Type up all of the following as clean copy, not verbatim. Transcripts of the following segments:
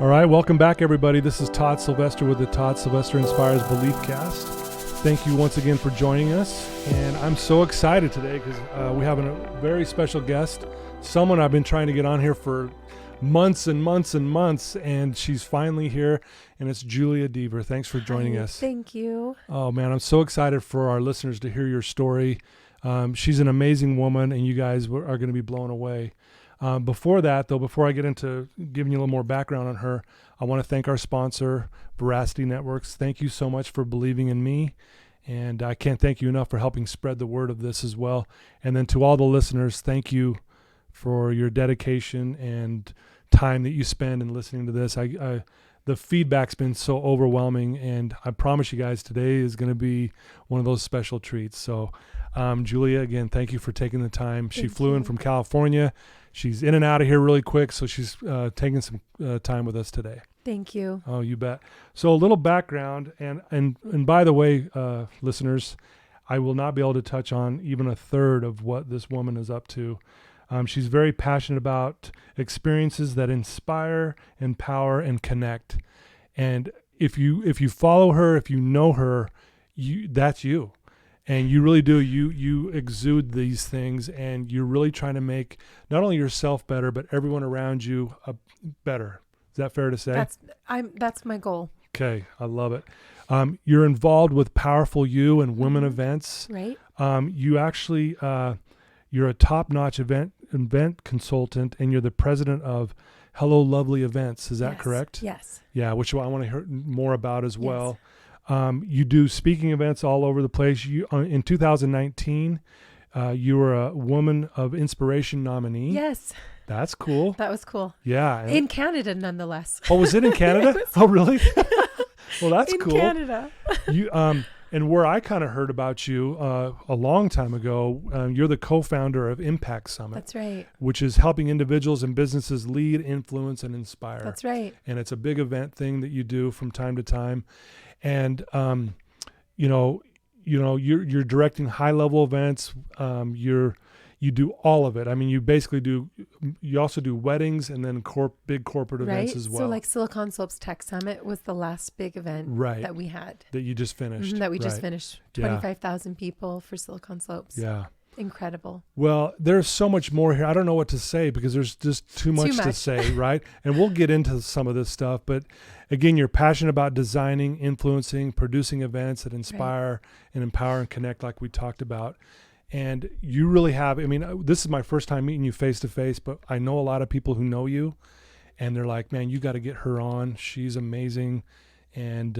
All right, welcome back, everybody. This is Todd Sylvester with the Todd Sylvester Inspires Belief Cast. Thank you once again for joining us, and I'm so excited today because we have a very special guest, someone I've been trying to get on here for months and months and months, and she's finally here, and it's Julia Deaver. Thanks for joining us. Thank you. Oh, man, I'm so excited for our listeners to hear your story. She's an amazing woman, and you guys are going to be blown away. Before that, though, before I get into giving you a little more background on her, I want to thank our sponsor, Veracity Networks. Thank you so much for believing in me, and I can't thank you enough for helping spread the word of this as well. And then to all the listeners, thank you for your dedication and time that you spend in listening to this. The feedback's been so overwhelming, and I promise you guys today is going to be one of those special treats. So, Julia, again, thank you for taking the time. She flew in from California. She's in and out of here really quick, so she's taking some time with us today. Thank you. Oh, you bet. So a little background, and by the way, listeners, I will not be able to touch on even a third of what this woman is up to. She's very passionate about experiences that inspire, empower, and connect. And if you follow her, if you know her, that's you. And you really do. You exude these things, and you're really trying to make not only yourself better, but everyone around you better. Is that fair to say? That's my goal. Okay, I love it. You're involved with Powerful You and women events. Right. You actually you're a top-notch event consultant, and you're the president of Hello Lovely Events. Is that correct? Yes. Yeah, which I want to hear more about as well. You do speaking events all over the place. You in 2019, you were a Woman of Inspiration nominee. Yes. That's cool. That was cool. Yeah. In Canada, nonetheless. Oh, was it in Canada? Oh, really? Well, that's cool. In Canada. You and where I kind of heard about you a long time ago, you're the co-founder of Impact Summit. That's right. Which is helping individuals and businesses lead, influence, and inspire. That's right. And it's a big event thing that you do from time to time. And you're directing high level events. You do all of it. I mean, you also do weddings and then big corporate events as well. So like Silicon Slopes Tech Summit was the last big event that we had. That you just finished. That we just finished. 25,000 people for Silicon Slopes. Yeah. Incredible. Well, there's so much more here. I don't know what to say because there's just too much to say, right? And we'll get into some of this stuff. But again, you're passionate about designing, influencing, producing events that inspire and empower and connect like we talked about. And you really have, I mean, this is my first time meeting you face to face, but I know a lot of people who know you and they're like, man, you got to get her on. She's amazing. And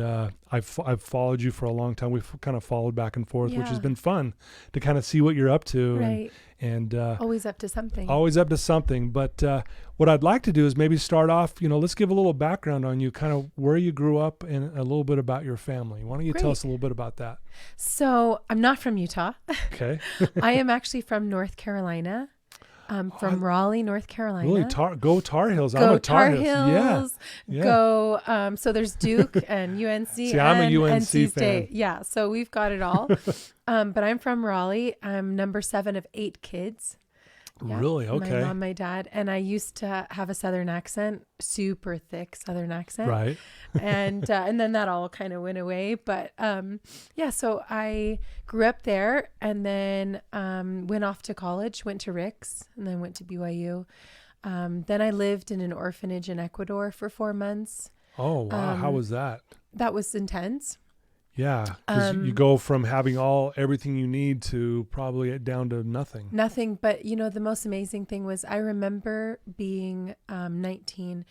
I've followed you for a long time. We've kind of followed back and forth, which has been fun to kind of see what you're up to. Right. And always up to something. Always up to something. But what I'd like to do is maybe start off, let's give a little background on you, kind of where you grew up and a little bit about your family. Why don't you tell us a little bit about that? So I'm not from Utah. Okay. I am actually from North Carolina. From Raleigh, North Carolina. Really? Go Tar Heels. I'm a Tar Heels. Yeah. Go. So there's Duke and UNC. See, I'm a UNC NC fan. State. Yeah. So we've got it all. But I'm from Raleigh. I'm number 7 of 8 kids. Yeah. Really? Okay. My mom, my dad, and I used to have a Southern accent, super thick Southern accent. Right. And then that all kind of went away. But so I grew up there and then went off to college, went to Rick's and then went to BYU. Then I lived in an orphanage in Ecuador for 4 months. Oh, wow. How was that? That was intense. Yeah, because you go from having everything you need to probably down to nothing. Nothing, but the most amazing thing was I remember being 19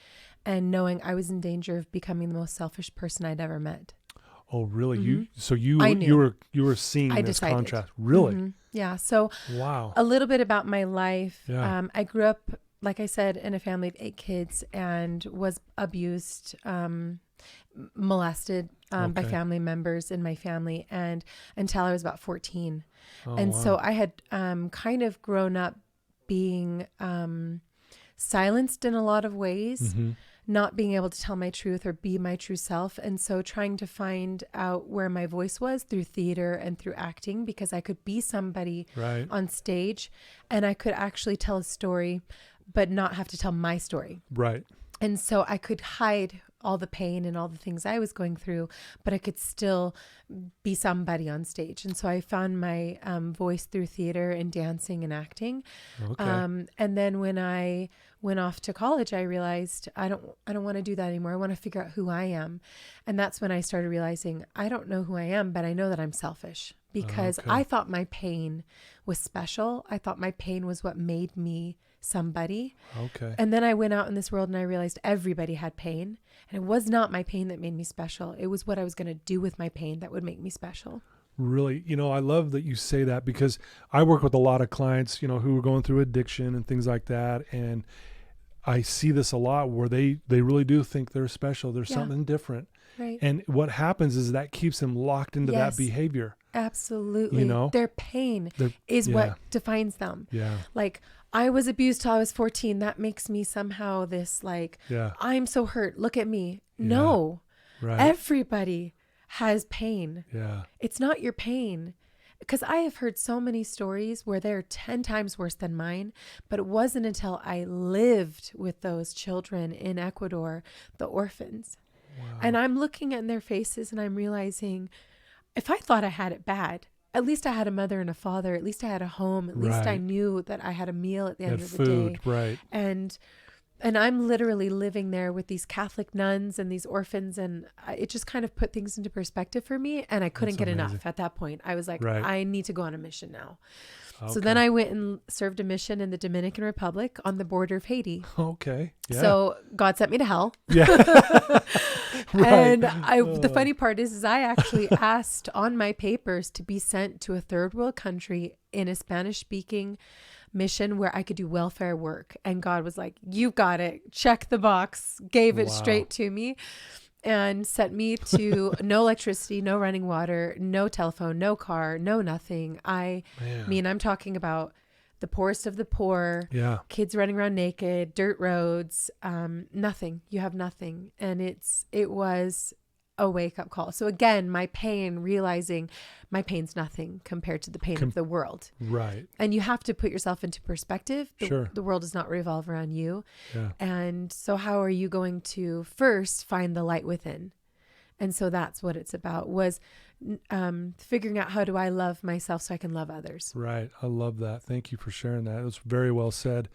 and knowing I was in danger of becoming the most selfish person I'd ever met. Oh, really? Mm-hmm. You were seeing this contrast. Really? Mm-hmm. Yeah. So wow. A little bit about my life. Yeah. I grew up, like I said, in a family of 8 kids and was abused, molested by family members in my family and until I was about 14. So I had kind of grown up being silenced in a lot of ways, not being able to tell my truth or be my true self. And so trying to find out where my voice was through theater and through acting, because I could be somebody on stage and I could actually tell a story, but not have to tell my story. Right. And so I could hide all the pain and all the things I was going through, but I could still be somebody on stage. And so I found my voice through theater and dancing and acting. Okay. And then when I went off to college, I realized I don't want to do that anymore. I want to figure out who I am. And that's when I started realizing I don't know who I am, but I know that I'm selfish because Okay. I thought my pain was special. I thought my pain was what made me somebody. Okay. And then I went out in this world and I realized everybody had pain. And it was not my pain that made me special. It was what I was going to do with my pain that would make me special. Really, I love that you say that, because I work with a lot of clients, who are going through addiction and things like that. And I see this a lot where they really do think they're special. There's something different. Right. And what happens is that keeps them locked into that behavior. Absolutely. Their pain is what defines them. Yeah. Like, I was abused till I was 14. That makes me somehow this I'm so hurt. Look at me. Yeah. No. Right. Everybody has pain. Yeah. It's not your pain. Because I have heard so many stories where they're 10 times worse than mine, but it wasn't until I lived with those children in Ecuador, the orphans. Wow. And I'm looking in their faces and I'm realizing, if I thought I had it bad, at least I had a mother and a father. At least I had a home. At least I knew that I had a meal at the end of the day. Right. And I'm literally living there with these Catholic nuns and these orphans. And it just kind of put things into perspective for me. And I couldn't get enough at that point. I was like, I need to go on a mission now. Okay. So then I went and served a mission in the Dominican Republic on the border of Haiti. Okay. Yeah. So God sent me to hell. Yeah. And the funny part is I actually asked on my papers to be sent to a third world country in a Spanish speaking mission where I could do welfare work. And God was like, you got it. Check the box. Gave it straight to me and sent me to no electricity, no running water, no telephone, no car, no nothing. I mean, I'm talking about the poorest of the poor, kids running around naked, dirt roads, nothing. You have nothing. And it was a wake-up call. So again, my pain, realizing my pain's nothing compared to the pain of the world. Right. And you have to put yourself into perspective. Sure. The world does not revolve around you. Yeah. And so how are you going to first find the light within? And so that's what it's about, was figuring out, how do I love myself so I can love others? Right. I love that. Thank you for sharing that. It was very well said.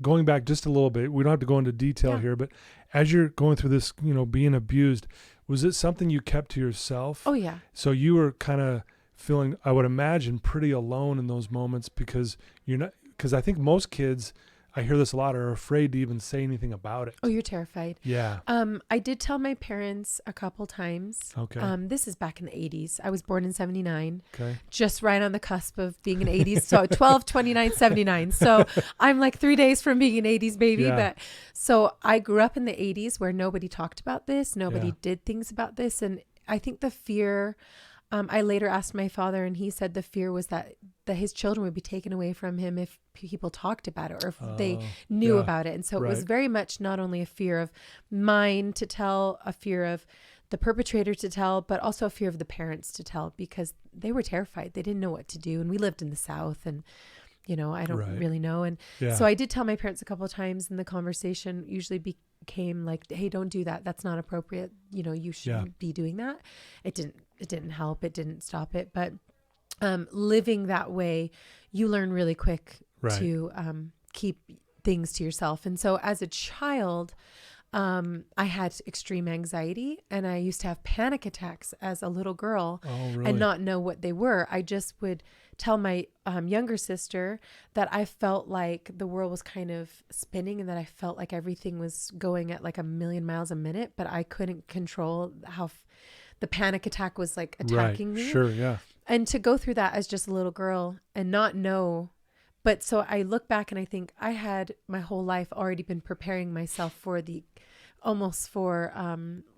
Going back just a little bit, we don't have to go into detail here, but as you're going through this, being abused, was it something you kept to yourself? Oh, yeah. So you were kind of feeling, I would imagine, pretty alone in those moments, because I think most kids, I hear this a lot, are afraid to even say anything about it. Oh, you're terrified. Yeah. I did tell my parents a couple times. Okay. This is back in the 80s. I was born in 79. Okay. Just right on the cusp of being an 80s. So 12, 29, 79. So I'm like 3 days from being an 80s baby. Yeah. But so I grew up in the 80s where nobody talked about this. Nobody did things about this. And I think the fear, I later asked my father, and he said the fear was that his children would be taken away from him if people talked about it or if they knew about it. And so it was very much not only a fear of mine to tell, a fear of the perpetrator to tell, but also a fear of the parents to tell, because they were terrified. They didn't know what to do. And we lived in the South, and I don't really know. And so I did tell my parents a couple of times, and the conversation usually became like, hey, don't do that. That's not appropriate. You shouldn't be doing that. It didn't help. It didn't stop it. But living that way, you learn really quick to keep things to yourself. And so as a child, I had extreme anxiety, and I used to have panic attacks as a little girl and not know what they were. I just would tell my younger sister that I felt like the world was kind of spinning and that I felt like everything was going at like 1,000,000 miles a minute, but I couldn't control how the panic attack was like attacking me. Sure. Yeah. And to go through that as just a little girl and not know. But so I look back and I think I had my whole life already been preparing myself for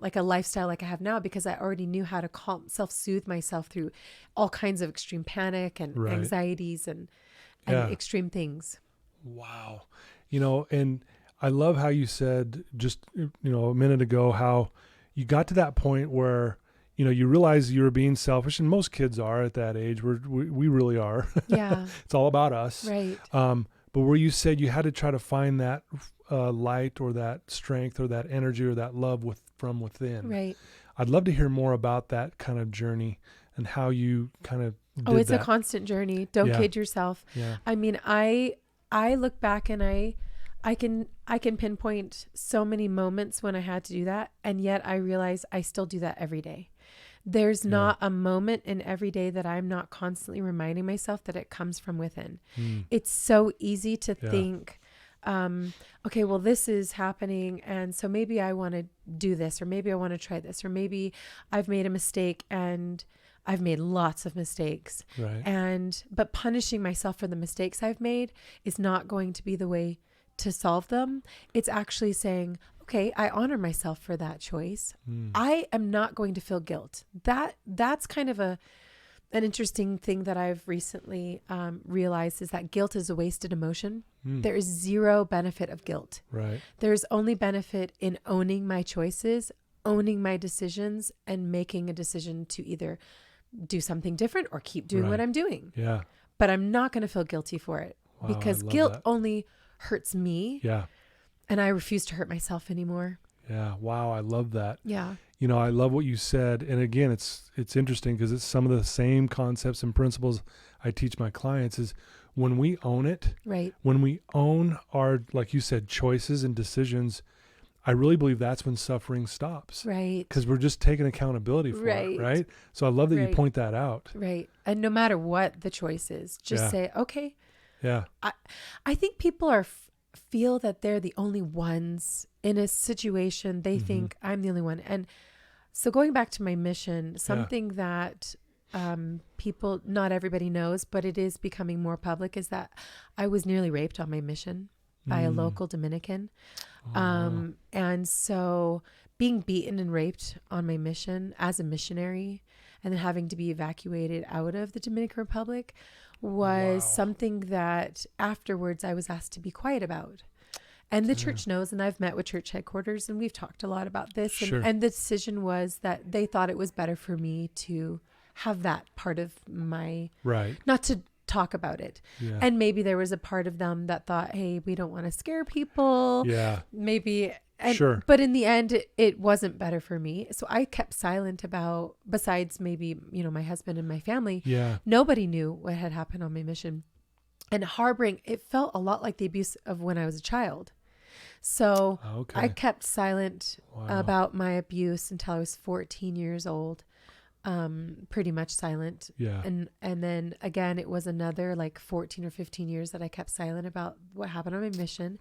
like a lifestyle like I have now, because I already knew how to self-soothe myself through all kinds of extreme panic and anxieties and extreme things. Wow. And I love how you said just, a minute ago, how you got to that point where, you realize you were being selfish, and most kids are at that age. We really are. Yeah. It's all about us. Right. But where you said you had to try to find that light or that strength or that energy or that love from within. Right. I'd love to hear more about that kind of journey and how you kind of did It's that. a constant journey. Don't kid yourself. Yeah. I mean, I look back and I can pinpoint so many moments when I had to do that, and yet I realize I still do that every day. There's not a moment in every day that I'm not constantly reminding myself that it comes from within. It's so easy to think, okay, well, this is happening, and so maybe I want to do this, or maybe I want to try this, or maybe I've made a mistake, and I've made lots of mistakes. Right. But punishing myself for the mistakes I've made is not going to be the way to solve them. It's actually saying, okay, I honor myself for that choice. I am not going to feel guilt. That's kind of an interesting thing that I've recently realized, is that guilt is a wasted emotion. There is zero benefit of guilt. Right. There's only benefit in owning my choices, owning my decisions, and making a decision to either do something different or keep doing what I'm doing. Yeah. But I'm not going to feel guilty for it, because guilt only hurts me. Yeah. And I refuse to hurt myself anymore. Yeah. Wow. I love that. Yeah. You know, I love what you said. And again, it's interesting because it's some of the same concepts and principles I teach my clients is when we own it, right? When we own our, like you said, choices and decisions, I really believe that's when suffering stops. Right. Because we're just taking accountability for it. Right. So I love that you point that out. Right. And no matter what the choice is, just say, okay. Yeah. I think people feel that they're the only ones in a situation. They think I'm the only one. And so going back to my mission, something that people, not everybody knows, but it is becoming more public, is that I was nearly raped on my mission by a local Dominican. And so being beaten and raped on my mission as a missionary, and then having to be evacuated out of the Dominican Republic, was something that afterwards I was asked to be quiet about. And the church knows, and I've met with church headquarters, and we've talked a lot about this. And the decision was that they thought it was better for me to have that part of my, not to talk about it. Yeah. And maybe there was a part of them that thought, hey, we don't want to scare people. Yeah. Maybe. And, but in the end, it wasn't better for me. So I kept silent about, besides maybe, my husband and my family. Yeah. Nobody knew what had happened on my mission. And harboring, it felt a lot like the abuse of when I was a child. So I kept silent about my abuse until I was 14 years old. Pretty much silent. Yeah. And then again, it was another like 14 or 15 years that I kept silent about what happened on my mission.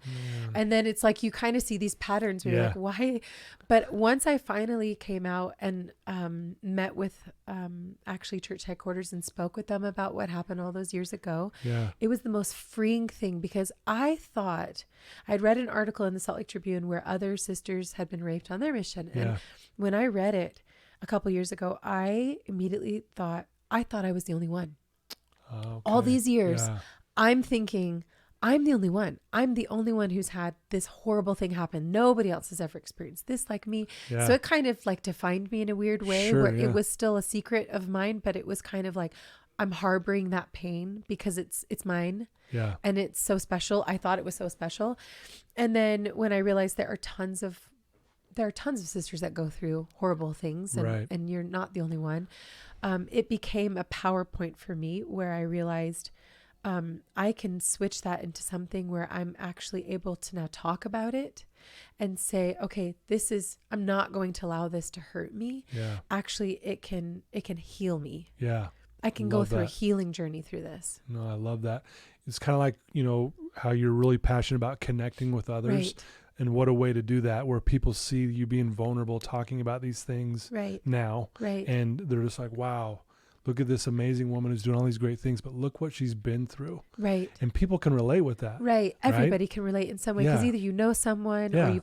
And then it's like, you kind of see these patterns where you're like, why? But once I finally came out and, met with, actually church headquarters and spoke with them about what happened all those years ago, it was the most freeing thing, because I thought I'd read an article in the Salt Lake Tribune where other sisters had been raped on their mission. And when I read it a couple years ago, I immediately thought I was the only one. All these years, I'm thinking I'm the only one. I'm the only one who's had this horrible thing happen. Nobody else has ever experienced this like me. Yeah. So it kind of like defined me in a weird way, where it was still a secret of mine, but it was kind of like I'm harboring that pain because it's mine. Yeah. And it's so special. I thought it was so special. And then when I realized there are tons of sisters that go through horrible things, and you're not the only one. It became a PowerPoint for me where I realized I can switch that into something where I'm actually able to now talk about it and say, okay, I'm not going to allow this to hurt me. Yeah. Actually, it can heal me. Yeah. I can go through a healing journey through this. No, I love that. It's kind of like, how you're really passionate about connecting with others. Right. And what a way to do that, where people see you being vulnerable, talking about these things now. Right. And they're just like, wow, look at this amazing woman who's doing all these great things, but look what she's been through. Right. And people can relate with that. Right. Everybody can relate in some way, because either you know someone or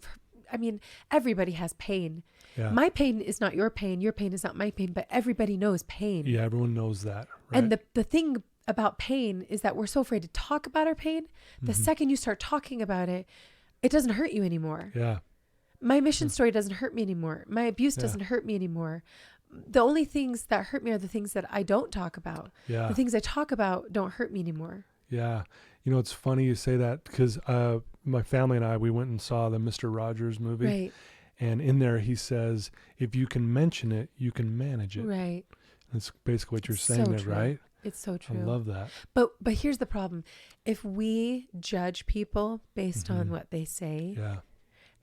everybody has pain. Yeah. My pain is not your pain. Your pain is not my pain, but everybody knows pain. Yeah, everyone knows that. Right? And the thing about pain is that we're so afraid to talk about our pain. The second you start talking about it, it doesn't hurt you anymore. Yeah. My mission story doesn't hurt me anymore. My abuse doesn't hurt me anymore. The only things that hurt me are the things that I don't talk about. Yeah. The things I talk about don't hurt me anymore. Yeah. You know, it's funny you say that because my family and I, we went and saw the Mr. Rogers movie. Right. And in there, he says, if you can mention it, you can manage it. Right. That's basically what you're It's saying so there, true. right? It's so true. I love that. But here's the problem. If we judge people based on what they say, Yeah.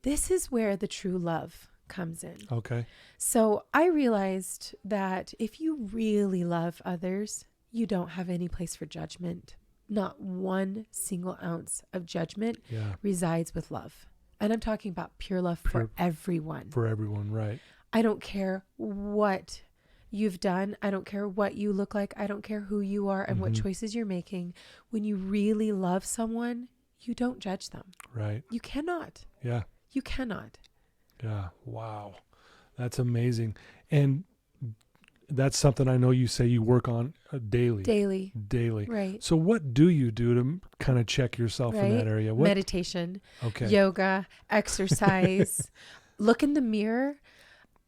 this is where the true love comes in. Okay. So I realized that if you really love others, you don't have any place for judgment. Not one single ounce of judgment resides with love. And I'm talking about pure love for everyone. For everyone, right. I don't care what you've done. I don't care what you look like. I don't care who you are and what choices you're making. When you really love someone, you don't judge them. Right. You cannot. Yeah. You cannot. Yeah. Wow. That's amazing. And that's something I know you say you work on daily. Daily. Right. So what do you do to kind of check yourself in that area? What? Meditation, Okay. yoga, exercise, look in the mirror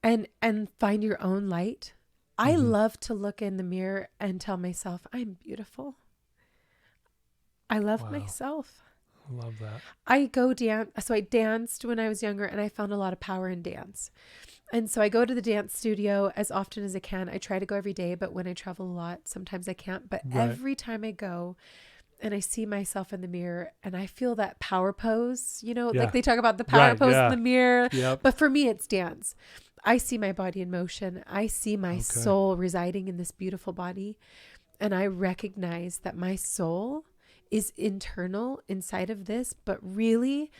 and find your own light. I love to look in the mirror and tell myself, I'm beautiful. I love myself. I love that. I go dance. So I danced when I was younger and I found a lot of power in dance. And so I go to the dance studio as often as I can. I try to go every day, but when I travel a lot, sometimes I can't. But every time I go and I see myself in the mirror and I feel that power pose, you know, like they talk about the power pose in the mirror. Yep. But for me, it's dance. I see my body in motion. I see my soul residing in this beautiful body. And I recognize that my soul is internal inside of this, but really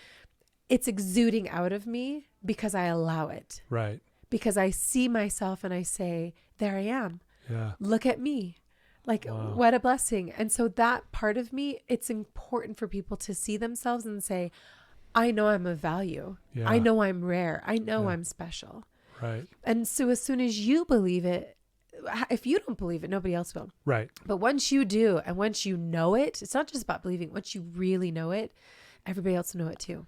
it's exuding out of me because I allow it. Right. Because I see myself and I say, there I am. Yeah. Look at me. Like, what a blessing. And so that part of me, it's important for people to see themselves and say, I know I'm of value. Yeah. I know I'm rare. I know I'm special. Right. And so as soon as you believe it, if you don't believe it, nobody else will. Right. But once you do, and once you know it, it's not just about believing. Once you really know it, everybody else will know it too.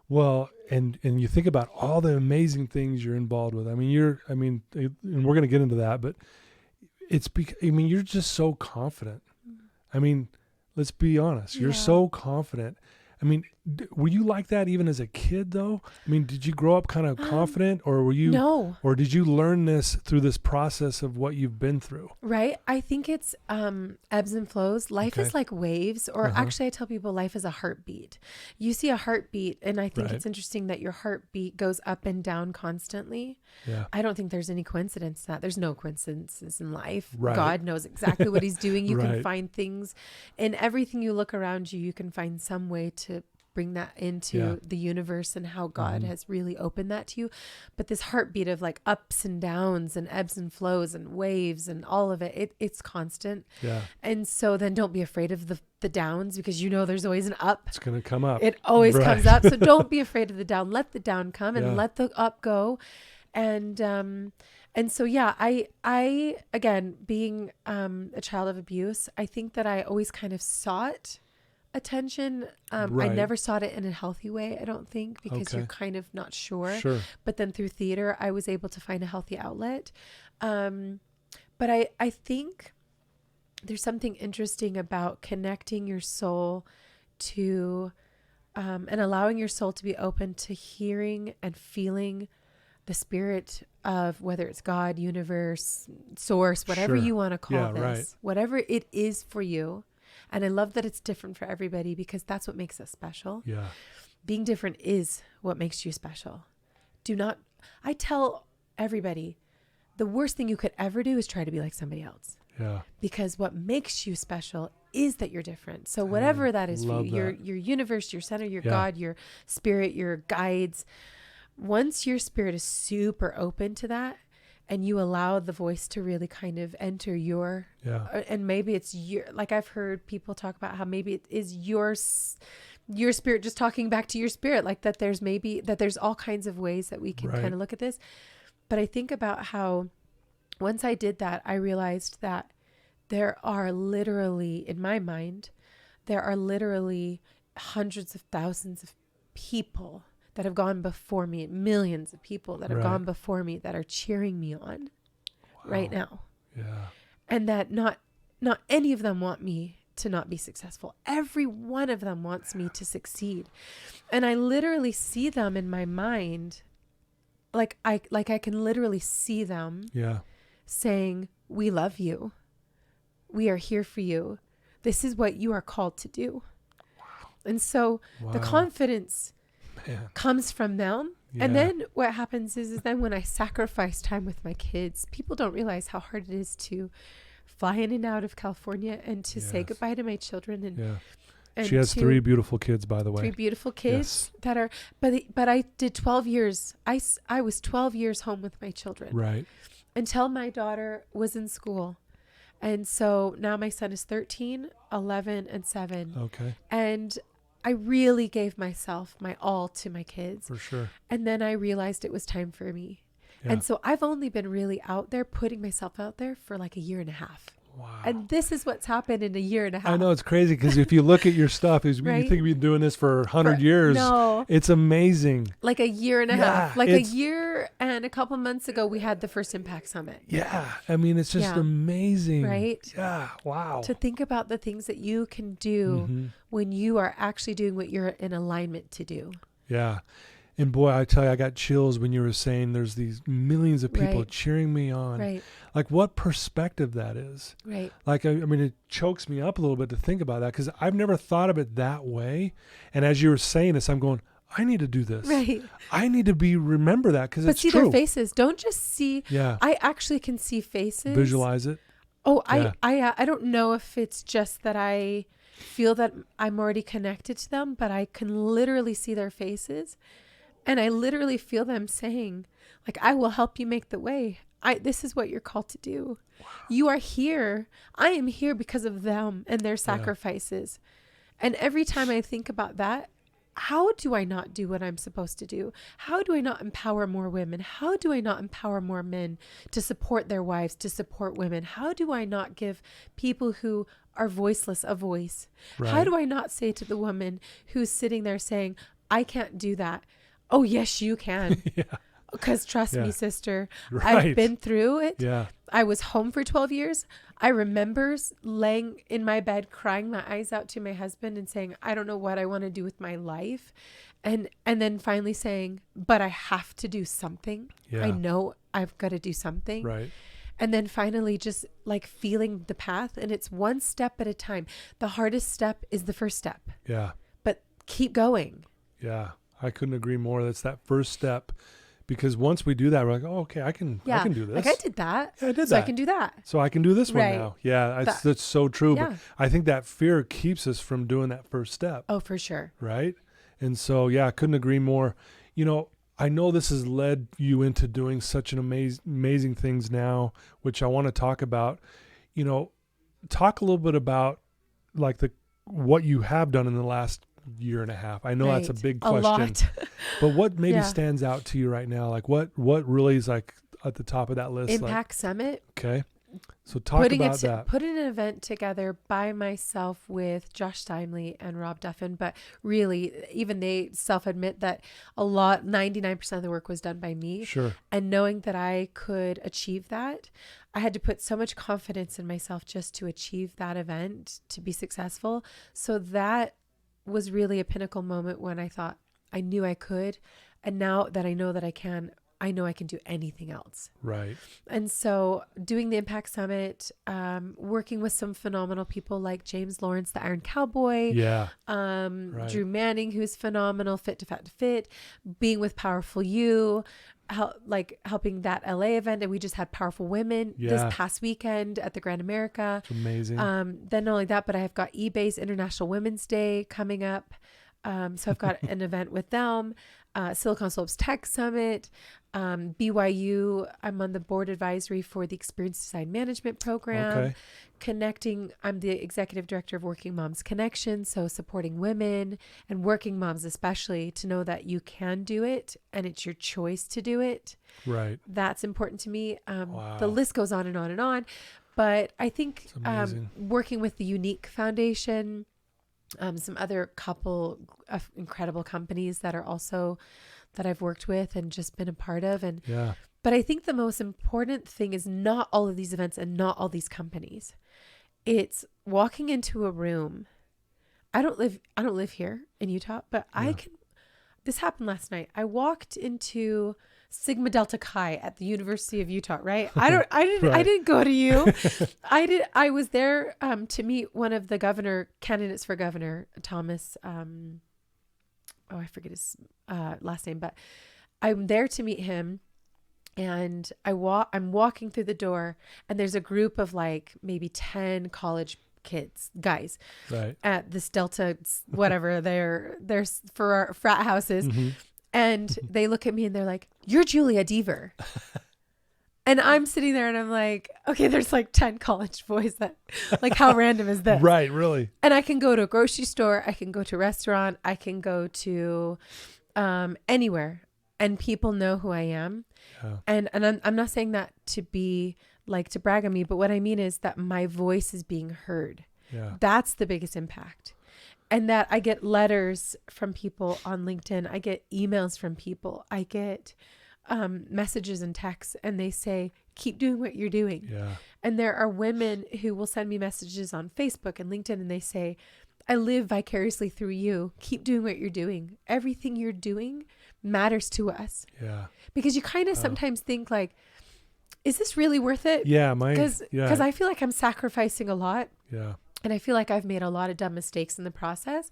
Well, and you think about all the amazing things you're involved with. I mean, and we're going to get into that, but you're just so confident. I mean, let's be honest. You're so confident. I mean, were you like that even as a kid though? I mean, did you grow up kind of confident or were you, no, or did you learn this through this process of what you've been through? Right. I think it's ebbs and flows. Life is like waves, or actually I tell people life is a heartbeat. You see a heartbeat and I think it's interesting that your heartbeat goes up and down constantly. Yeah. I don't think there's any coincidence to that. There's no coincidences in life. Right. God knows exactly what he's doing. You Right. can find things in everything you look around you. You can find some way to bring that into the universe and how God has really opened that to you. But this heartbeat of like ups and downs and ebbs and flows and waves and all of it, it's constant. Yeah. And so then don't be afraid of the downs, because you know there's always an up. It's going to come up. It always comes up. So don't be afraid of the down. Let the down come and let the up go. And so, I again, being a child of abuse, I think that I always kind of sought attention. I never sought it in a healthy way, I don't think, because you're kind of not sure. But then through theater, I was able to find a healthy outlet. But I think there's something interesting about connecting your soul to, and allowing your soul to be open to hearing and feeling the spirit of, whether it's God, universe, source, whatever you want to call this, whatever it is for you. And I love that it's different for everybody, because that's what makes us special. Yeah. Being different is what makes you special. I tell everybody, the worst thing you could ever do is try to be like somebody else. Yeah. Because what makes you special is that you're different. So whatever that is for you, your universe, your center, your God, your spirit, your guides, once your spirit is super open to that, and you allow the voice to really kind of enter your, and maybe it's your, like I've heard people talk about how maybe it is your spirit just talking back to your spirit, like that there's all kinds of ways that we can kind of look at this. But I think about how once I did that, I realized that there are literally, in my mind, hundreds of thousands of people that have gone before me, millions of people that have gone before me that are cheering me on right now. Yeah. And that not any of them want me to not be successful. Every one of them wants me to succeed. And I literally see them in my mind. Like I can literally see them saying, we love you. We are here for you. This is what you are called to do. Wow. And so the confidence comes from them. Yeah. And then what happens is then when I sacrifice time with my kids, people don't realize how hard it is to fly in and out of California and to say goodbye to my children. And she has 3 beautiful kids, by the way. 3 beautiful kids that are, but I did 12 years. I was 12 years home with my children. Right. Until my daughter was in school. And so now my son is 13, 11, and 7. Okay. And I really gave myself my all to my kids. For sure. And then I realized it was time for me. Yeah. And so I've only been really out there, putting myself out there for like a year and a half. Wow. And this is what's happened in a year and a half. I know, it's crazy because if you look at your stuff, you think you've been doing this for 100 years. No. It's amazing. Like a year and a half. Like a year and a couple months ago, we had the first Impact Summit. Yeah. I mean, it's just amazing. Right? Yeah. Wow. To think about the things that you can do when you are actually doing what you're in alignment to do. Yeah. And boy, I tell you, I got chills when you were saying there's these millions of people cheering me on. Right. Like what perspective that is. Right. Like, I mean, it chokes me up a little bit to think about that because I've never thought of it that way. And as you were saying this, I'm going, I need to do this. Right. I need to remember that because it's true. But see their faces. Don't just see. Yeah. I actually can see faces. Visualize it. Oh, I don't know if it's just that I feel that I'm already connected to them, but I can literally see their faces. And I literally feel them saying, like, I will help you make the way. This is what you're called to do. Wow. You are here. I am here because of them and their sacrifices. And every time I think about that, how do I not do what I'm supposed to do? How do I not empower more women? How do I not empower more men to support their wives, to support women? How do I not give people who are voiceless a voice? Right. How do I not say to the woman who's sitting there saying, I can't do that? Oh, yes, you can. Because trust me, sister, I've been through it. Yeah. I was home for 12 years. I remember laying in my bed, crying my eyes out to my husband and saying, I don't know what I want to do with my life. And then finally saying, but I have to do something. Yeah. I know I've got to do something. Right. And then finally just like feeling the path. And it's one step at a time. The hardest step is the first step. Yeah. But keep going. Yeah. I couldn't agree more. That's that first step, because once we do that, we're like, oh, okay, I can do this. Like I did that. Yeah, I did that. So I can do that. So I can do this one now. Yeah, that's so true. Yeah. But I think that fear keeps us from doing that first step. Oh, for sure. Right. And so, I couldn't agree more. I know this has led you into doing such an amazing things now, which I want to talk about. Talk a little bit about like what you have done in the last year and a half. I know that's a big question, a lot. But what maybe stands out to you right now? Like what really is like at the top of that list? Impact Summit. Okay. So talk about that. Putting an event together by myself with Josh Steinley and Rob Duffin, but really even they self-admit that 99% of the work was done by me. Sure. And knowing that I could achieve that, I had to put so much confidence in myself just to achieve that event, to be successful. So that was really a pinnacle moment when I thought I knew I could. And now that I know that I know I can do anything else. Right. And so doing the Impact Summit, working with some phenomenal people like James Lawrence, the Iron Cowboy. Yeah. Drew Manning, who's phenomenal, Fit to Fat to Fit, being with Powerful You, helping that LA event. And we just had Powerful Women this past weekend at the Grand America. It's amazing. Then not only that, but I have got eBay's International Women's Day coming up. So I've got an event with them, Silicon Slopes Tech Summit, BYU. I'm on the board advisory for the Experience Design Management Program. Okay. I'm the executive director of Working Moms Connection. So supporting women and working moms, especially, to know that you can do it and it's your choice to do it. Right. That's important to me. Wow. The list goes on and on and on. But I think working with the Unique Foundation, some other couple of incredible companies that I've worked with and just been a part of. But I think the most important thing is not all of these events and not all these companies. it's walking into a room. I don't live here in Utah, but Yeah. this happened last night. I walked into Sigma Delta Chi at the University of Utah, right? I Right. didn't go to you. I was there to meet one of the candidates for governor, Thomas. I forget his last name, but I'm there to meet him. And I'm walking through the door, and there's a group of like maybe 10 college guys Right. at this Delta, whatever they're for our frat houses. Mm-hmm. And they look at me and they're like, "You're Julia Deaver." And I'm sitting there and I'm like, okay, there's like 10 college boys that, like, how random is this? Right. Really. And I can go to a grocery store. I can go to a restaurant. I can go to anywhere, and people know who I am. Yeah. And I'm not saying that to be like to brag on me, but what I mean is that my voice is being heard. Yeah. That's the biggest impact. And that I get letters from people on LinkedIn. I get emails from people. I get messages and texts, and they say, keep doing what you're doing. Yeah. And there are women who will send me messages on Facebook and LinkedIn, and they say, I live vicariously through you. Keep doing what you're doing. Everything you're doing matters to us. Yeah. Because you kind of sometimes think like, is this really worth it? Yeah. Because I feel like I'm sacrificing a lot. Yeah. And I feel like I've made a lot of dumb mistakes in the process,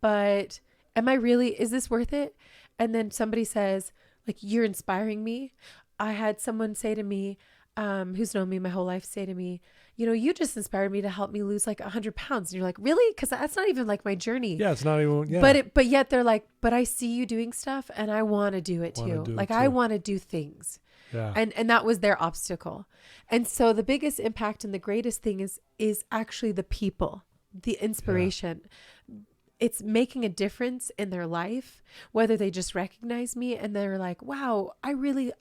but is this worth it? And then somebody says, like, you're inspiring me. I had someone say to me, who's known me my whole life, say to me, you just inspired me to help me lose like 100 pounds. And you're like, really? Because that's not even like my journey. Yeah. It's not even, yeah. But yet they're like, but I see you doing stuff and I want to do it too. I want to do things. Yeah. And that was their obstacle. And so the biggest impact and the greatest thing is actually the people, the inspiration. Yeah. It's making a difference in their life, whether they just recognize me and they're like, wow, I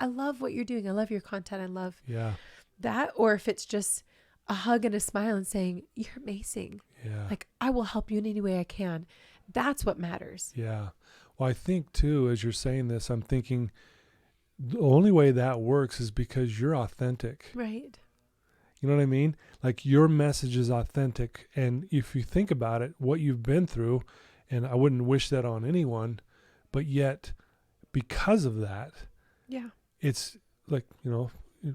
love what you're doing. I love your content. I love that. Or if it's just a hug and a smile and saying, you're amazing. Yeah. Like, I will help you in any way I can. That's what matters. Yeah. Well, I think too, as you're saying this, I'm thinking, the only way that works is because you're authentic. Right. You know what I mean? Like, your message is authentic. And if you think about it, what you've been through, and I wouldn't wish that on anyone, but yet because of that, it's like,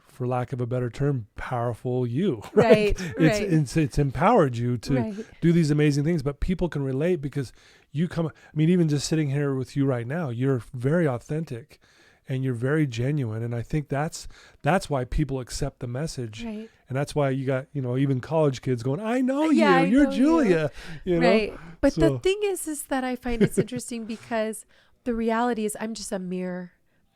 for lack of a better term, powerful you, right? It's empowered you to do these amazing things, but people can relate because even just sitting here with you right now, you're very authentic. And you're very genuine. And I think that's why people accept the message. Right. And that's why you got, even college kids going, I know you, you're Julia. You know? Right. But the thing is that I find it's interesting because the reality is I'm just a mirror.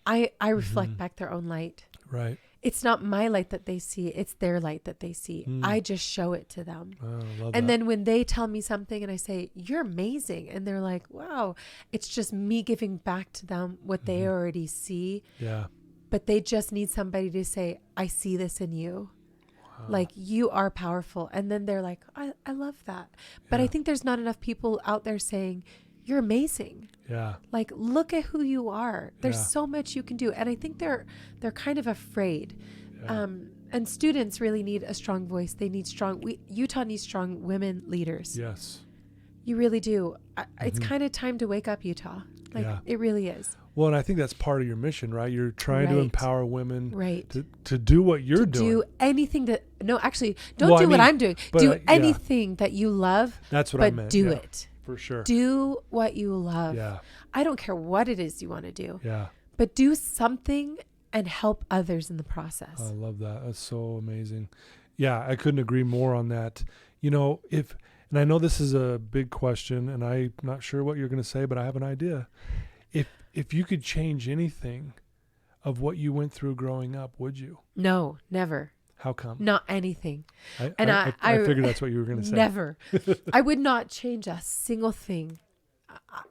I reflect back their own light. Right. It's not my light that they see. It's their light that they see. I just show it to them. Oh, love and that. then when they tell me something and I say, you're amazing. And they're like, wow, it's just me giving back to them what they already see. Yeah. But they just need somebody to say, I see this in you. Wow. Like, you are powerful. And then they're like, I love that. But I think there's not enough people out there saying, you're amazing. Yeah. Like, look at who you are. There's so much you can do. And I think they're kind of afraid. Yeah. And students really need a strong voice. They need Utah needs strong women leaders. Yes. You really do. It's kind of time to wake up, Utah. Like, it really is. Well, and I think that's part of your mission, right? You're trying to empower women to do what you're doing. Do anything what I'm doing. Do anything that you love. That's what I meant. But do it. For sure. Do what you love. Yeah. I don't care what it is you want to do. Yeah. But do something and help others in the process. I love that. That's so amazing. Yeah, I couldn't agree more on that. And I know this is a big question, and I'm not sure what you're going to say, but I have an idea. If you could change anything of what you went through growing up, would you? No, never. How come? Not anything. I figured that's what you were going to say. Never. I would not change a single thing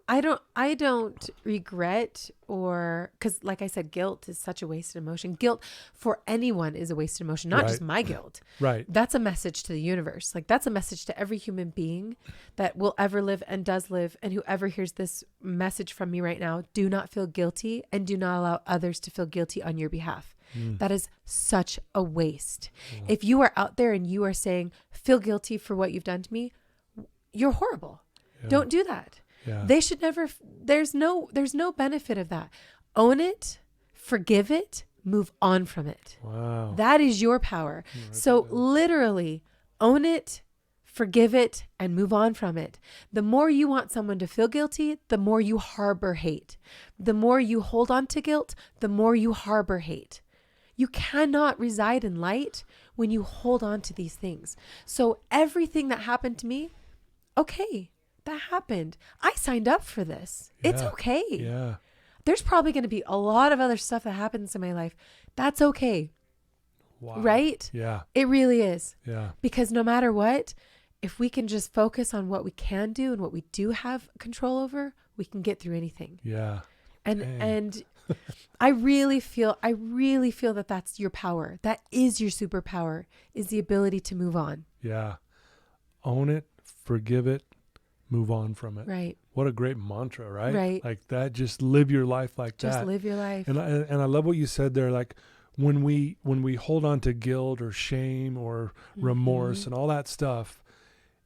I don't regret, or because like I said, guilt is such a wasted emotion. Guilt for anyone is a wasted emotion, not just my guilt. Right. That's a message to the universe. Like that's a message to every human being that will ever live and does live. And whoever hears this message from me right now, do not feel guilty and do not allow others to feel guilty on your behalf. That is such a waste. If you are out there and you are saying, feel guilty for what you've done to me, you're horrible. Don't do that. They should never, there's no benefit of that. Own it, forgive it, move on from it. Wow. That is your power. So literally own it, forgive it, and move on from it. The more you want someone to feel guilty, the more you harbor hate. The more you hold on to guilt, the more you harbor hate. You cannot reside in light when you hold on to these things. So everything that happened to me, okay, that happened. I signed up for this. It's okay. Yeah. There's probably going to be a lot of other stuff that happens in my life. That's okay. Wow. Right? Yeah. It really is. Yeah. Because no matter what, if we can just focus on what we can do and what we do have control over, we can get through anything. Yeah. And I really feel that that's your power. That is your superpower, is the ability to move on. Yeah. Own it, forgive it, move on from it. Right. What a great mantra, right? Right. Like that, just live your life like that. Just live your life. And I love what you said there. Like when we hold on to guilt or shame or remorse and all that stuff,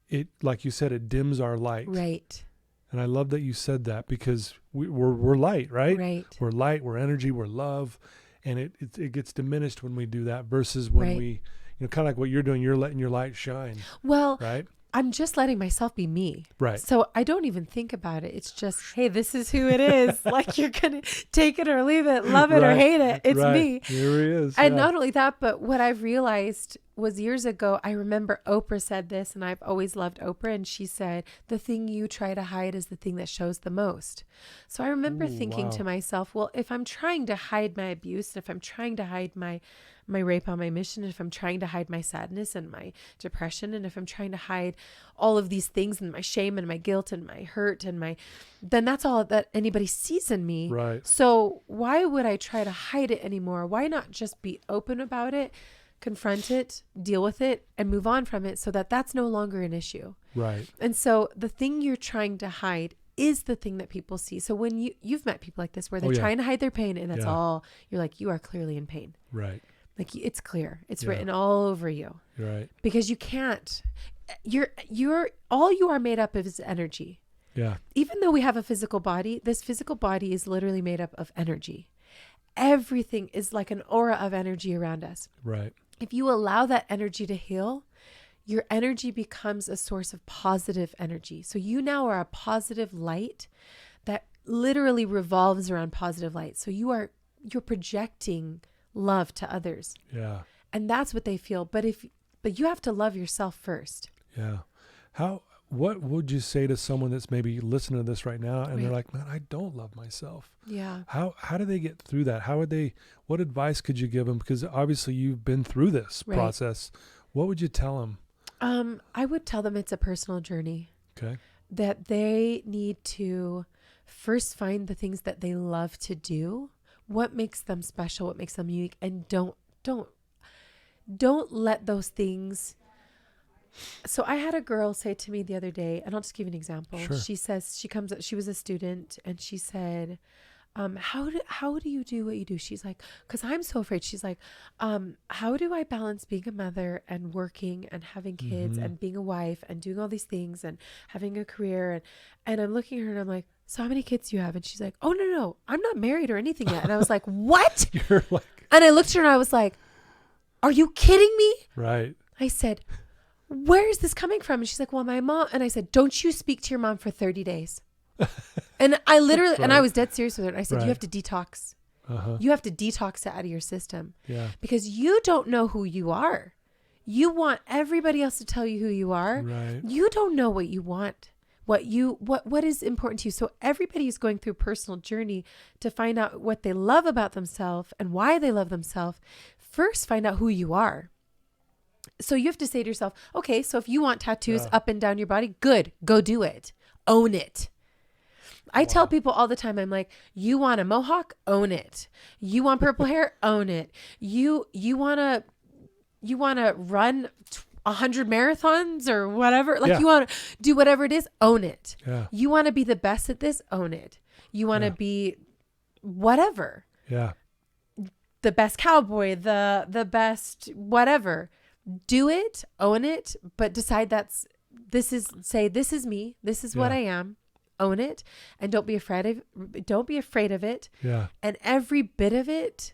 it, like you said, it dims our light. Right. And I love that you said that, because we're light, right? Right. We're light, we're energy, we're love. And it gets diminished when we do that versus when we, kind of like what you're doing, you're letting your light shine. Well, right? I'm just letting myself be me. Right. So I don't even think about it. It's just, hey, this is who it is. Like you're going to take it or leave it, love it or hate it. It's me. Here he is. And not only that, but what I've realized was years ago, I remember Oprah said this, and I've always loved Oprah. And she said, the thing you try to hide is the thing that shows the most. So I remember thinking to myself, well, if I'm trying to hide my abuse, and if I'm trying to hide my rape on my mission, if I'm trying to hide my sadness and my depression, and if I'm trying to hide all of these things and my shame and my guilt and my hurt and then that's all that anybody sees in me. Right. So why would I try to hide it anymore? Why not just be open about it, confront it, deal with it, and move on from it so that that's no longer an issue. Right. And so the thing you're trying to hide is the thing that people see. So when you've met people like this where they're trying to hide their pain, and that's all, you're like, you are clearly in pain. Right. Like it's clear. It's written all over you. Right. Because you can't. You're all you are made up of is energy. Yeah. Even though we have a physical body, this physical body is literally made up of energy. Everything is like an aura of energy around us. Right. If you allow that energy to heal, your energy becomes a source of positive energy. So you now are a positive light that literally revolves around positive light. So you're projecting love to others. Yeah. And that's what they feel. But you have to love yourself first. Yeah. What would you say to someone that's maybe listening to this right now and they're like, man, I don't love myself. Yeah. How do they get through that? What advice could you give them? Because obviously you've been through this process. What would you tell them? I would tell them it's a personal journey. Okay. That they need to first find the things that they love to do, what makes them special, what makes them unique, and don't let those things. So I had a girl say to me the other day, and I'll just give you an example. Sure. She says she was a student, and she said, how do you do what you do? She's like, because I'm so afraid. She's like, how do I balance being a mother and working and having kids and being a wife and doing all these things and having a career? And I'm looking at her and I'm like, so how many kids do you have? And she's like, oh, no, I'm not married or anything yet. And I was like, what? You're like, and I looked at her and I was like, are you kidding me? Right. I said, where is this coming from? And she's like, well, my mom. And I said, don't you speak to your mom for 30 days. And I literally, and I was dead serious with her. And I said, you have to detox. You have to detox it out of your system. Yeah. Because you don't know who you are. You want everybody else to tell you who you are. Right. You don't know what you want, what is important to you. So everybody is going through a personal journey to find out what they love about themselves and why they love themselves. First, find out who you are. So you have to say to yourself, okay, so if you want tattoos up and down your body, good, go do it. Own it. I tell people all the time, I'm like, you want a mohawk? Own it. You want purple hair? Own it. You want to run 100 marathons or whatever. Like you want to do whatever it is, own it. Yeah. You want to be the best at this? Own it. You want to be whatever. Yeah. The best cowboy, the best whatever. Do it, own it, but decide this is me. This is what I am. Own it, and don't be afraid of it. Yeah. And every bit of it,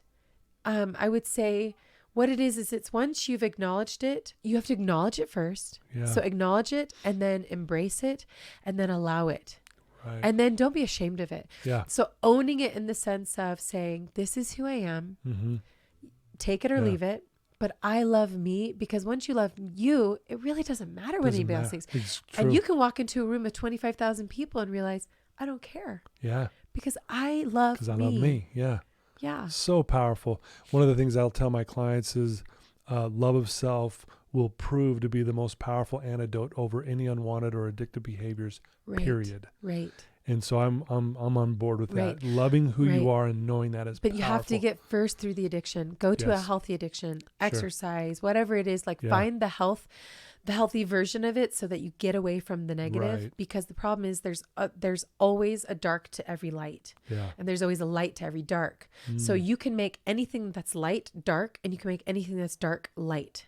I would say what it is it's once you've acknowledged it, you have to acknowledge it first. Yeah. So acknowledge it and then embrace it and then allow it. Right. And then don't be ashamed of it. Yeah. So owning it in the sense of saying, this is who I am, take it or leave it. But I love me, because once you love you, it really doesn't matter what anybody else thinks. It's true. And you can walk into a room of 25,000 people and realize, I don't care. Yeah. Because I love me. Because I love me. Yeah. Yeah. So powerful. One of the things I'll tell my clients is love of self will prove to be the most powerful antidote over any unwanted or addictive behaviors, period. Right. And so I'm on board with that. Loving who you are and knowing that is But powerful. you have to get first through the addiction. Go to a healthy addiction, exercise, whatever it is, like find the healthy version of it so that you get away from the negative. Right. Because the problem is there's always a dark to every light. Yeah. And there's always a light to every dark. So you can make anything that's light dark, and you can make anything that's dark light.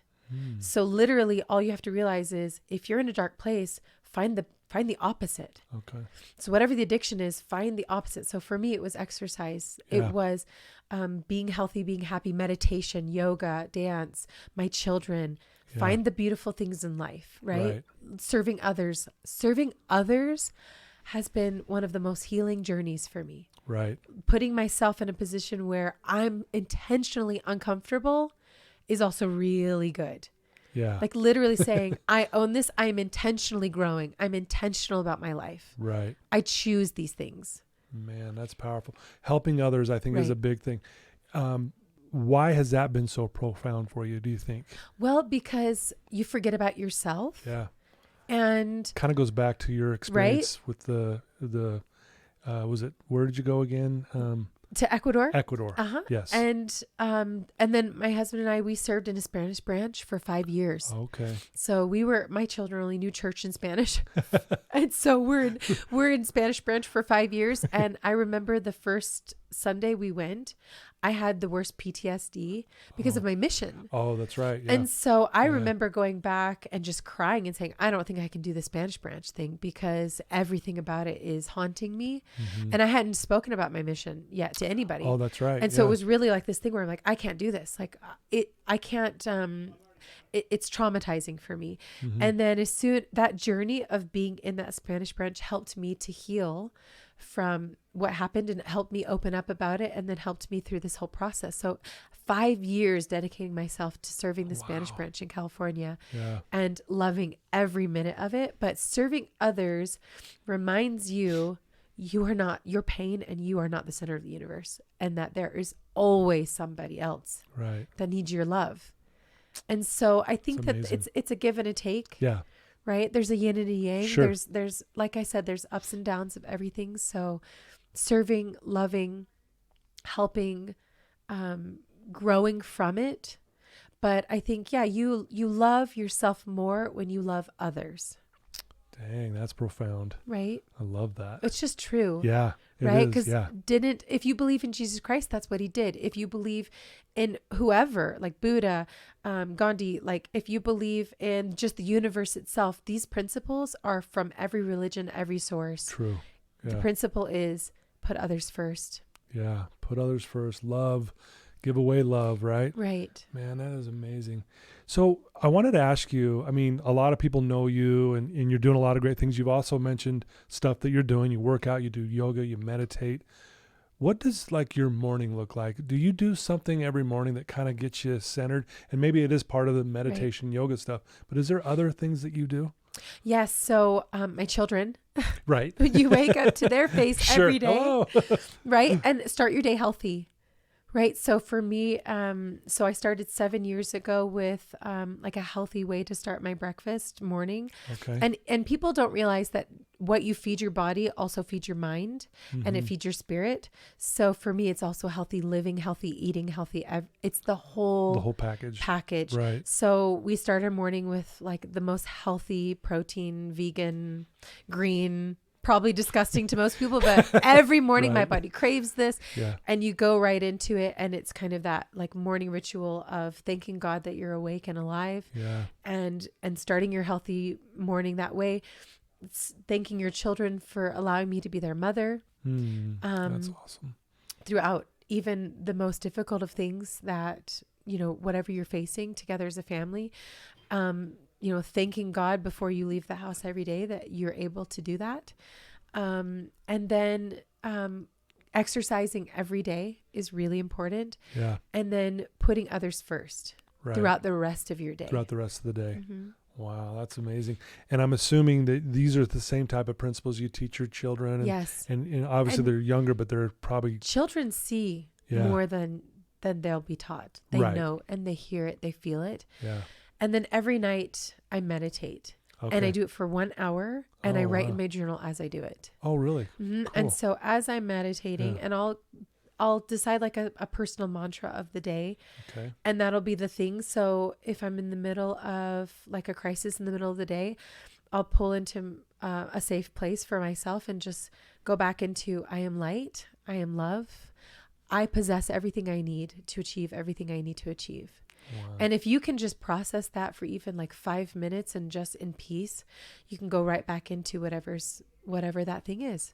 So literally all you have to realize is, if you're in a dark place, find the opposite. Okay. So whatever the addiction is, find the opposite. So for me, it was exercise. It was being healthy, being happy, meditation, yoga, dance, my children. Find the beautiful things in life, right? Serving others. Serving others has been one of the most healing journeys for me. Right. Putting myself in a position where I'm intentionally uncomfortable is also really good. Yeah. Like literally saying, I own this. I'm intentionally growing. I'm intentional about my life. Right. I choose these things. Man, that's powerful. Helping others, I think, is a big thing. Why has that been so profound for you, do you think? Well, because you forget about yourself. Yeah. And kind of goes back to your experience with the was it, where did you go again? To Ecuador. Uh-huh. Yes. And then my husband and I, we served in a Spanish branch for 5 years. Okay. So my children only knew church in Spanish. And so we're in Spanish branch for 5 years. And I remember the first Sunday we went, I had the worst PTSD because of my mission. Oh, that's right. Yeah. And so I remember going back and just crying and saying, I don't think I can do the Spanish branch thing because everything about it is haunting me. And I hadn't spoken about my mission yet to anybody. Oh, that's right. And so it was really like this thing where I'm like, I can't do this. Like I can't, it's traumatizing for me. And then that journey of being in that Spanish branch helped me to heal from what happened, and it helped me open up about it, and then helped me through this whole process. So 5 years dedicating myself to serving the Spanish branch in California and loving every minute of it. But serving others reminds you are not your pain, and you are not the center of the universe, and that there is always somebody else that needs your love. And so I think that it's a give and a take. Yeah. Right. There's a yin and a yang. Sure. There's, like I said, there's ups and downs of everything. So serving, loving, helping, growing from it. But I think, you love yourself more when you love others. Dang, that's profound. Right. I love that. It's just true. Yeah. Right. Because if you believe in Jesus Christ, that's what he did. If you believe in whoever, like Buddha, Gandhi, like if you believe in just the universe itself, these principles are from every religion, every source. True. Yeah. The principle is put others first. Yeah. Put others first. Love. Give away love, right? Right. Man, that is amazing. So I wanted to ask you, I mean, a lot of people know you and you're doing a lot of great things. You've also mentioned stuff that you're doing. You work out, you do yoga, you meditate. What does like your morning look like? Do you do something every morning that kind of gets you centered? And maybe it is part of the meditation yoga stuff, but is there other things that you do? Yes. So my children, right? You wake up to their face every day, Hello. right? And start your day healthy. Right. So for me, so I started 7 years ago with like a healthy way to start my breakfast morning. Okay. And people don't realize that what you feed your body also feeds your mind, and it feeds your spirit. So for me, it's also healthy living, healthy eating, healthy. It's the whole package. Right. So we start our morning with like the most healthy protein, vegan, green, probably disgusting to most people, but every morning my body craves this. Yeah. And you go right into it. And it's kind of that like morning ritual of thanking God that you're awake and alive. Yeah. And starting your healthy morning that way. It's thanking your children for allowing me to be their mother. That's awesome. Throughout even the most difficult of things that, you know, whatever you're facing together as a family, you know, thanking God before you leave the house every day that you're able to do that. And then exercising every day is really important. Yeah. And then putting others first throughout the rest of your day. Throughout the rest of the day. Wow, that's amazing. And I'm assuming that these are the same type of principles you teach your children. And, yes. And obviously they're younger, but they're probably... Children see more than they'll be taught. They know and they hear it. They feel it. Yeah. And then every night I meditate. Okay. And I do it for 1 hour and I write in my journal as I do it. Oh, really? Cool. And so as I'm meditating and I'll decide like a personal mantra of the day. Okay. And that'll be the thing. So if I'm in the middle of like a crisis in the middle of the day, I'll pull into a safe place for myself and just go back into I am light. I am love. I possess everything I need to achieve everything I need to achieve. Wow. And if you can just process that for even like 5 minutes and just in peace, you can go right back into whatever that thing is.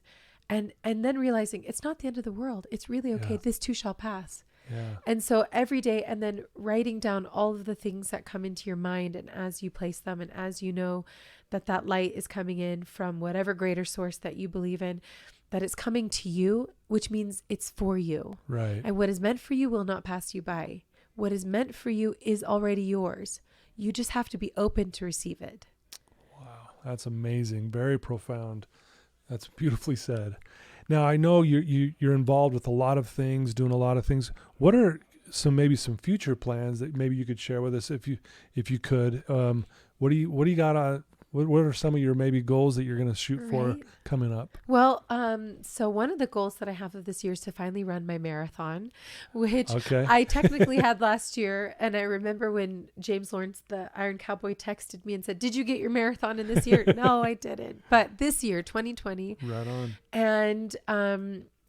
And then realizing it's not the end of the world. It's really okay. Yeah. This too shall pass. Yeah. And so every day, and then writing down all of the things that come into your mind, and as you place them, and as you know that light is coming in from whatever greater source that you believe in, that it's coming to you, which means it's for you. Right. And what is meant for you will not pass you by. What is meant for you is already yours. You just have to be open to receive it. Wow, that's amazing. Very profound. That's beautifully said. Now, I know you're involved with a lot of things, doing a lot of things. What are maybe some future plans that maybe you could share with us if you could? What do you got? What are some of your maybe goals that you're going to shoot for coming up? Well, so one of the goals that I have of this year is to finally run my marathon, which I technically had last year. And I remember when James Lawrence, the Iron Cowboy, texted me and said, "Did you get your marathon in this year?" No, I didn't. But this year, 2020. Right on. And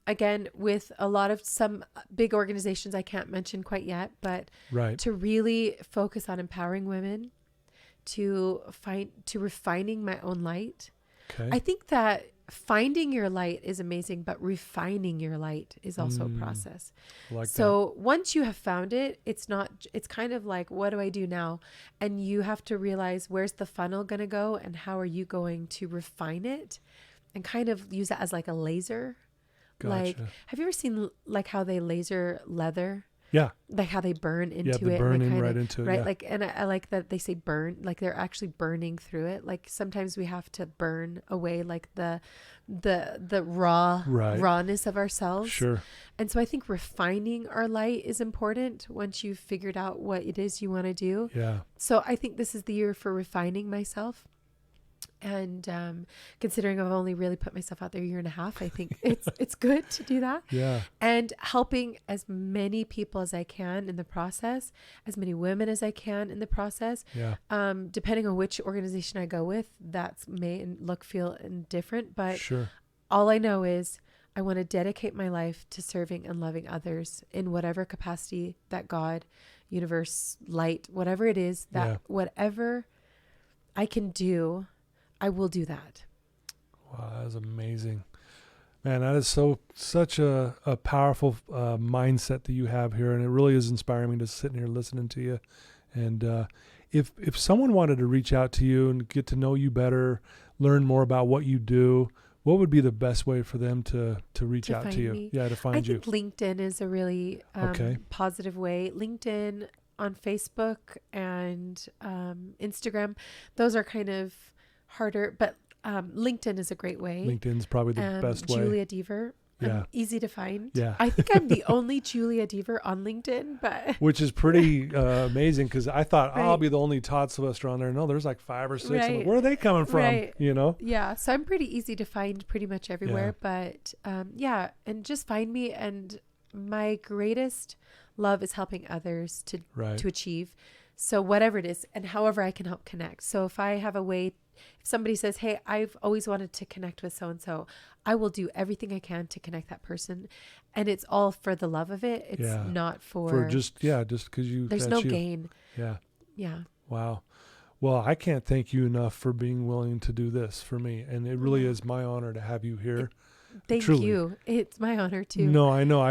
again, with a lot of some big organizations I can't mention quite yet, but to really focus on empowering women, to refining my own light. Okay. I think that finding your light is amazing, but refining your light is also a process. So once you have found it, it's kind of like, what do I do now? And you have to realize, where's the funnel going to go and how are you going to refine it and kind of use it as like a laser. Gotcha. Like, have you ever seen like how they laser leather? Yeah. Like how they burn into it. Burning right into it. Right. Yeah. Like, and I like that they say burn, like they're actually burning through it. Like sometimes we have to burn away like the rawness of ourselves. Sure. And so I think refining our light is important once you've figured out what it is you want to do. Yeah. So I think this is the year for refining myself. And considering I've only really put myself out there 1.5 years, I think it's good to do that. Yeah. And helping as many people as I can in the process, as many women as I can in the process. Yeah. Depending on which organization I go with, that may look, feel, and different. But sure. All I know is I want to dedicate my life to serving and loving others in whatever capacity that God, universe, light, whatever it is, that whatever I can do, I will do that. Wow, that is amazing. Man, that is such a powerful mindset that you have here, and it really is inspiring me to sit here listening to you. And if someone wanted to reach out to you and get to know you better, learn more about what you do, what would be the best way for them to reach out to you? Me. Yeah, to find you. I think LinkedIn is a really positive way. LinkedIn, on Facebook and Instagram, those are kind of harder, but LinkedIn is a great way. LinkedIn's probably the best way. Julia Deaver Yeah. I'm easy to find. Yeah. I think I'm the only Julia Deaver on LinkedIn, but which is pretty amazing, because I thought I'll Right. be the only Todd Sylvester on there. No, there's like 5 or 6. I'm like, Right. where are they coming from? Right. You know? yeah, so I'm pretty easy to find pretty much everywhere. But yeah, and just find me. And my greatest love is helping others to Right. achieve. So whatever it is, and however I can help connect. So if I have a way, if somebody says, hey, I've always wanted to connect with so-and-so, I will do everything I can to connect that person. And it's all for the love of it. It's Yeah. not For just because you, there's that's no you. gain. Yeah. Yeah. Wow. Well, I can't thank you enough for being willing to do this for me. And it really is my honor to have you here. Thank Truly. you. It's my honor too. No, I know.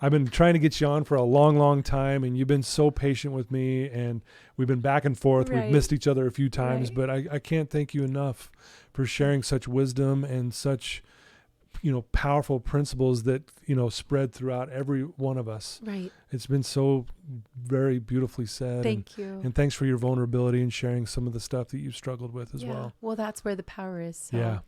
I've been trying to get you on for a long, long time, and you've been so patient with me, and we've been back and forth. Right. We've missed each other a few times, Right. but I can't thank you enough for sharing such wisdom and such, powerful principles that, spread throughout every one of us. Right. It's been so very beautifully said. Thank you. And thanks for your vulnerability and sharing some of the stuff that you've struggled with as well. Well, that's where the power is. So Yeah.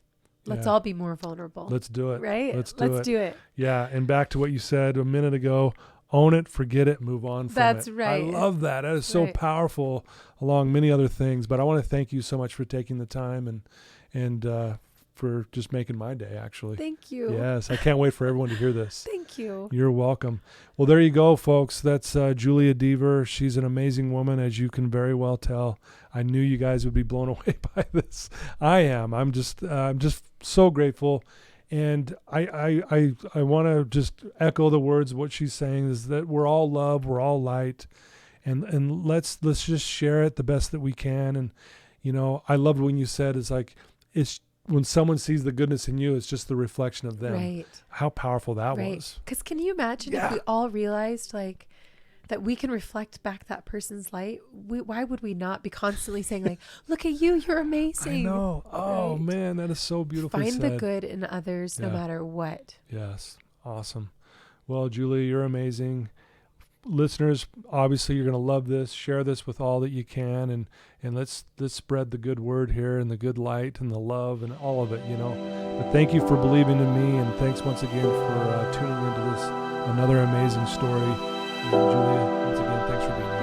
let's Yeah. all be more vulnerable. Let's do it. Right? Let's do it. it. Yeah. And back to what you said a minute ago, own it, forget it, move on from That's it. right. I love that. That is so Right. powerful, along many other things. But I want to thank you so much for taking the time and for just making my day, actually. Thank you. Yes. I can't wait for everyone to hear this. Thank you. You're welcome. Well, there you go, folks. That's Julia Deaver. She's an amazing woman, as you can very well tell. I knew you guys would be blown away by this. I am. I'm just so grateful. And I want to just echo the words of what she's saying, is that we're all love, we're all light, and let's just share it the best that we can. And I loved when you said it's when someone sees the goodness in you, it's just the reflection of them. Right. How powerful that Right. was. Because can you imagine if we all realized that we can reflect back that person's light? Why would we not be constantly saying look at you, you're amazing. I know. Oh Right. man, that is so beautifully Find said. the good in others no Yeah. matter what. Yes. Awesome. Well, Julie, you're amazing. Listeners, obviously you're going to love this. Share this with all that you can, and let's spread the good word here, and the good light and the love and all of it, But thank you for believing in me, and thanks once again for tuning into this another amazing story. And Julia, once again, thanks for being here.